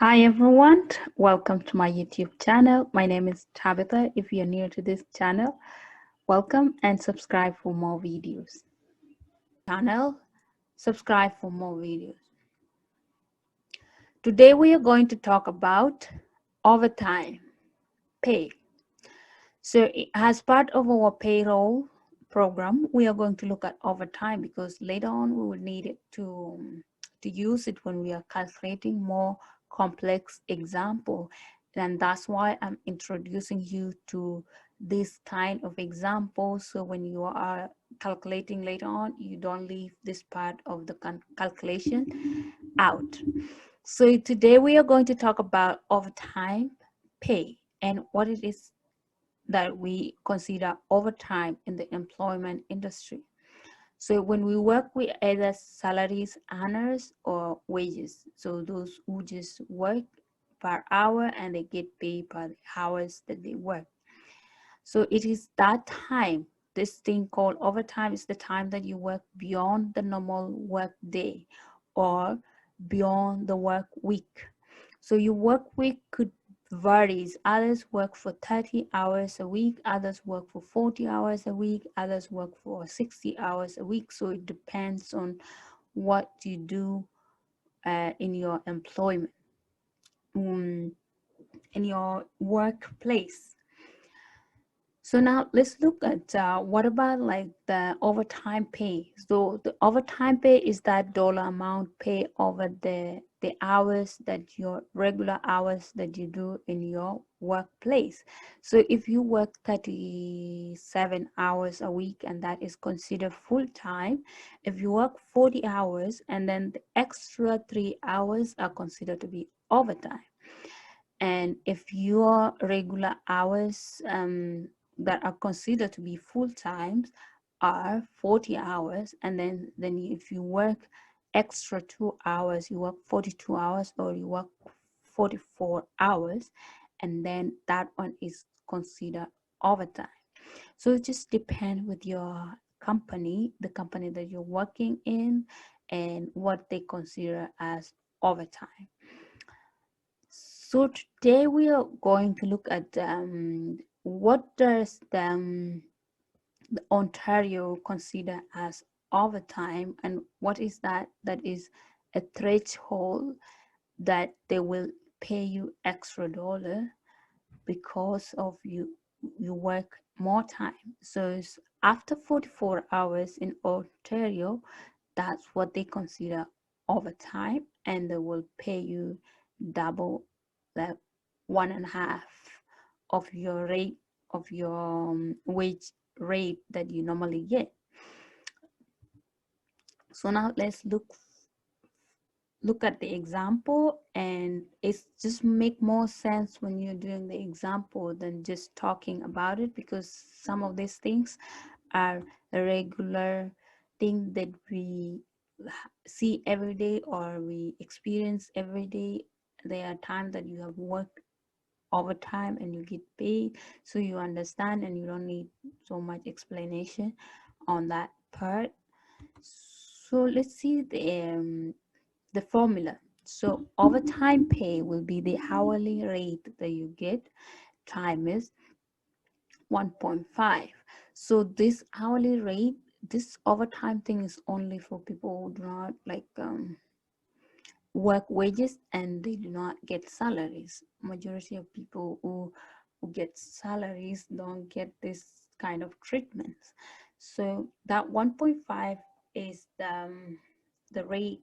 Hi everyone, welcome to my YouTube channel. My name is Tabitha. If you're new to this channel, welcome and subscribe for more videos. Subscribe for more videos. Today we are going to talk about overtime pay. So as part of our payroll program, we are going to look at overtime because later on we will need it to use it when we are calculating more complex example. And that's why I'm introducing you to this kind of example. So when you are calculating later on, you don't leave this part of the calculation out. So today we are going to talk about overtime pay and what it is that we consider overtime in the employment industry. So when we work with either salaries, earners, or wages, so those who just work per hour and they get paid per the hours that they work. So it is that time, this thing called overtime is the time that you work beyond the normal work day or beyond the work week. So your work week could varies. Others work for 30 hours a week, others work for 40 hours a week, others work for 60 hours a week. So it depends on what you do in your employment, in your workplace. So now let's look at what about like the overtime pay. So the overtime pay is that dollar amount pay over the hours that your regular hours that you do in your workplace. So if you work 37 hours a week and that is considered full time, if you work 40 hours and then the extra 3 hours are considered to be overtime. And if your regular hours that are considered to be full times are 40 hours, and then if you work extra 2 hours, you work 42 hours, or you work 44 hours, and then that one is considered overtime. So it just depends with your company, the company that you're working in, and what they consider as overtime. So today we are going to look at what does the Ontario consider as overtime, and what is that? That is a threshold that they will pay you extra dollar because of you work more time. So it's after 44 hours in Ontario, that's what they consider overtime, and they will pay you double, like 1.5 of your rate of your wage rate that you normally get. So now let's look at the example, and it's just make more sense when you're doing the example than just talking about it, because some of these things are a regular thing that we see every day or we experience every day. There are times that you have worked overtime and you get paid, so you understand and you don't need so much explanation on that part. So let's see the formula. So overtime pay will be the hourly rate that you get times 1.5. So this hourly rate, this overtime thing is only for people who do not like work wages and they do not get salaries. Majority of people who get salaries don't get this kind of treatments. So that 1.5 is the rate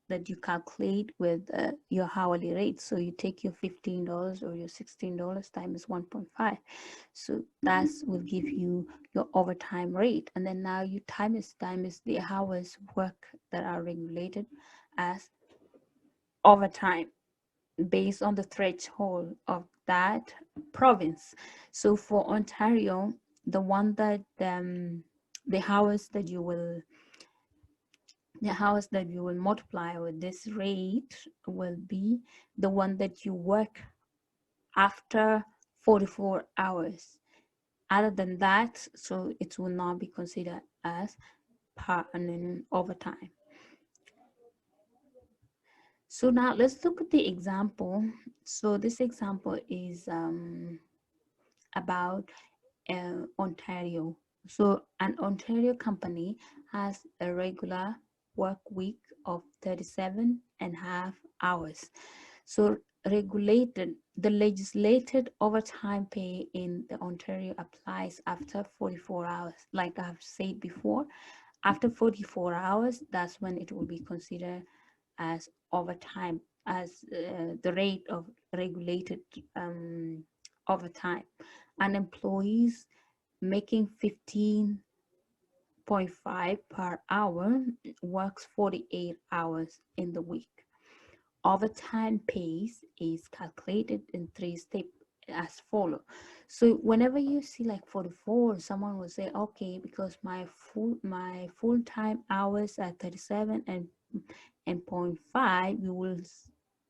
that you calculate with your hourly rate. So you take your $15 or your $16 times 1.5. So that will give you your overtime rate. And then now you times the hours work that are regulated as overtime based on the threshold of that province. So for Ontario, the one that the hours that you will multiply with this rate will be the one that you work after 44 hours. Other than that, so it will not be considered as part and overtime. So now let's look at the example. So this example is about Ontario. So an Ontario company has a regular work week of 37 and a half hours. So regulated, the legislated overtime pay in the Ontario applies after 44 hours. Like I've said before, after 44 hours, that's when it will be considered as overtime, as the rate of regulated overtime. And employees making 15.5 per hour works 48 hours in the week. Overtime pays is calculated in three steps as follow. So whenever you see like 44, someone will say, okay, because my full-time hours are 37 and point 0.5, you will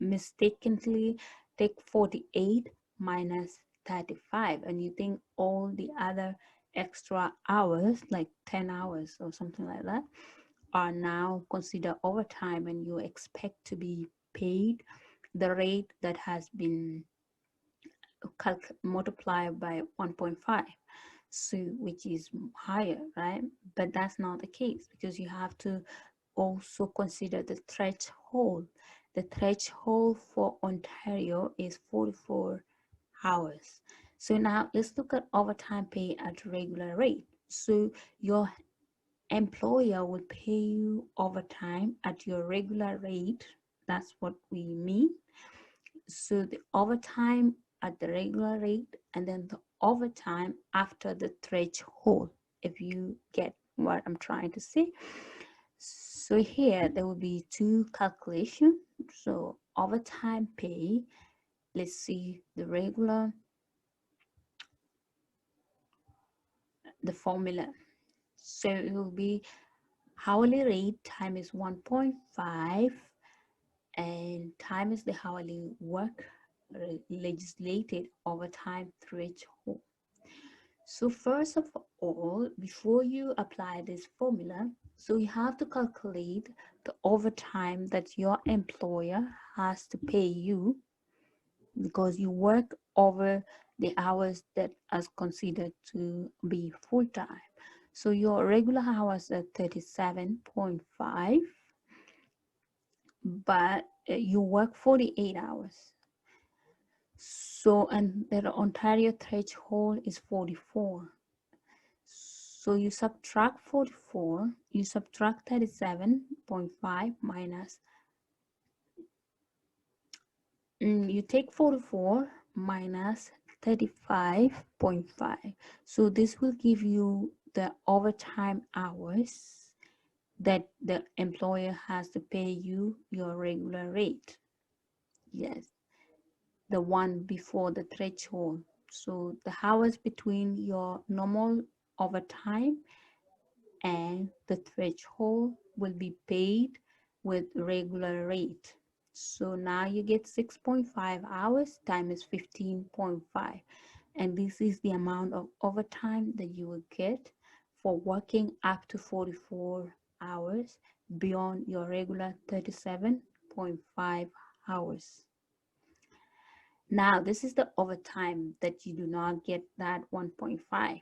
mistakenly take 48 minus 35, and you think all the other extra hours, like 10 hours or something like that, are now considered overtime, and you expect to be paid the rate that has been multiplied by 1.5, so which is higher, right? But that's not the case, because you have to also consider the threshold. The threshold for Ontario is 44 hours. So now let's look at overtime pay at regular rate. So your employer will pay you overtime at your regular rate. That's what we mean. So the overtime at the regular rate, and then the overtime after the threshold, if you get what I'm trying to say. So here there will be two calculations. So overtime pay, let's see the regular, the formula. So it will be hourly rate times 1.5 and time is the hourly work legislated overtime threshold. So first of all, before you apply this formula, so you have to calculate the overtime that your employer has to pay you, because you work over the hours that is considered to be full-time. So your regular hours are 37.5, but you work 48 hours. So, and the Ontario threshold is 44. So you subtract 44, you subtract 37.5 minus, you take 44 minus 35.5. So this will give you the overtime hours that the employer has to pay you your regular rate. Yes, the one before the threshold. So the hours between your normal overtime and the threshold will be paid with regular rate. So now you get 6.5 hours times 15.5, and this is the amount of overtime that you will get for working up to 44 hours beyond your regular 37.5 hours. Now this is the overtime that you do not get that 1.5,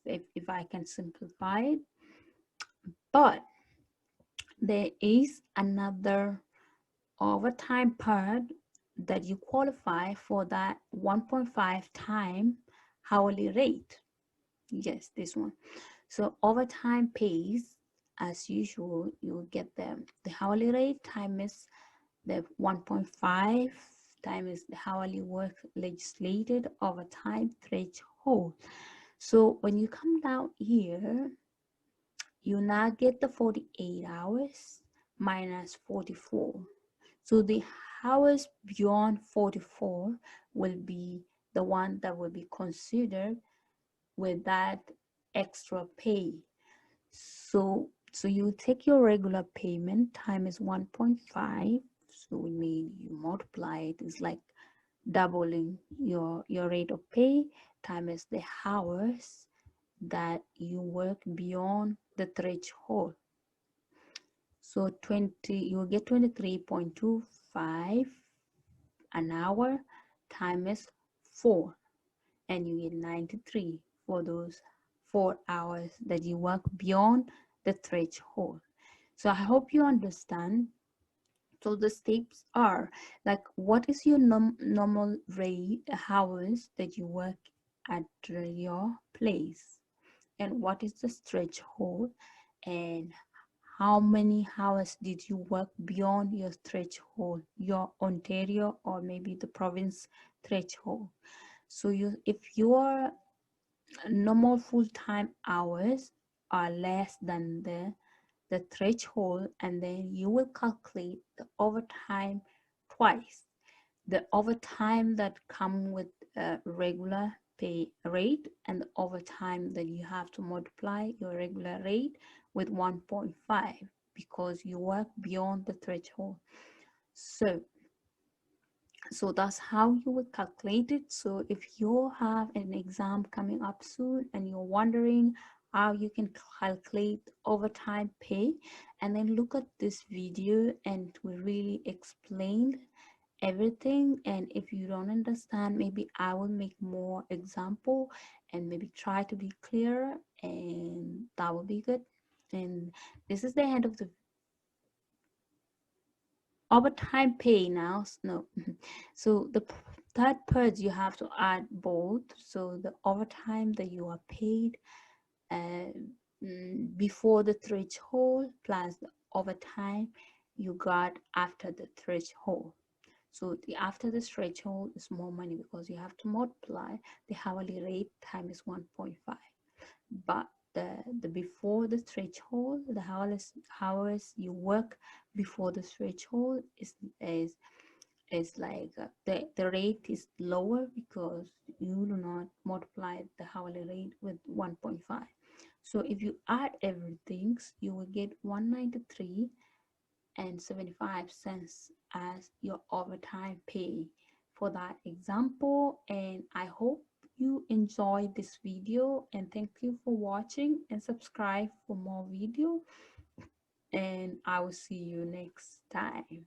if I can simplify it. But there is another overtime part that you qualify for that 1.5 time hourly rate. Yes, this one. So overtime pays, as usual, you'll get the hourly rate times the 1.5 times the hourly work legislated overtime threshold. So when you come down here, you now get the 48 hours minus 44. So the hours beyond 44 will be the one that will be considered with that extra pay. So you take your regular payment times 1.5. So we mean you multiply it. It's like doubling your rate of pay times the hours that you work beyond the threshold. So 20, you will get 23.25 an hour times 4, and you get 93 for those 4 hours that you work beyond the threshold. So I hope you understand. So the steps are like, what is your normal rate hours that you work at your place, and what is the threshold, and how many hours did you work beyond your threshold, your Ontario or maybe the province threshold. So if your normal full-time hours are less than the threshold, and then you will calculate the overtime twice. The overtime that come with a regular pay rate, and the overtime that you have to multiply your regular rate with 1.5 because you work beyond the threshold. So that's how you would calculate it. So if you have an exam coming up soon and you're wondering how you can calculate overtime pay, and then look at this video, and we really explain everything. And if you don't understand, maybe I will make more example and maybe try to be clearer, and that will be good. And this is the end of the overtime pay now. No. So the third part, you have to add both. So the overtime that you are paid uh, before the threshold plus the overtime you got after the threshold. So the after the threshold is more money because you have to multiply the hourly rate times 1.5. But the before the threshold, the hours you work before the threshold is like the rate is lower because you do not multiply the hourly rate with 1.5. So if you add everything, you will get 193 and 75 cents as your overtime pay for that example. And I hope you enjoyed this video, and thank you for watching, and subscribe for more video, and I will see you next time.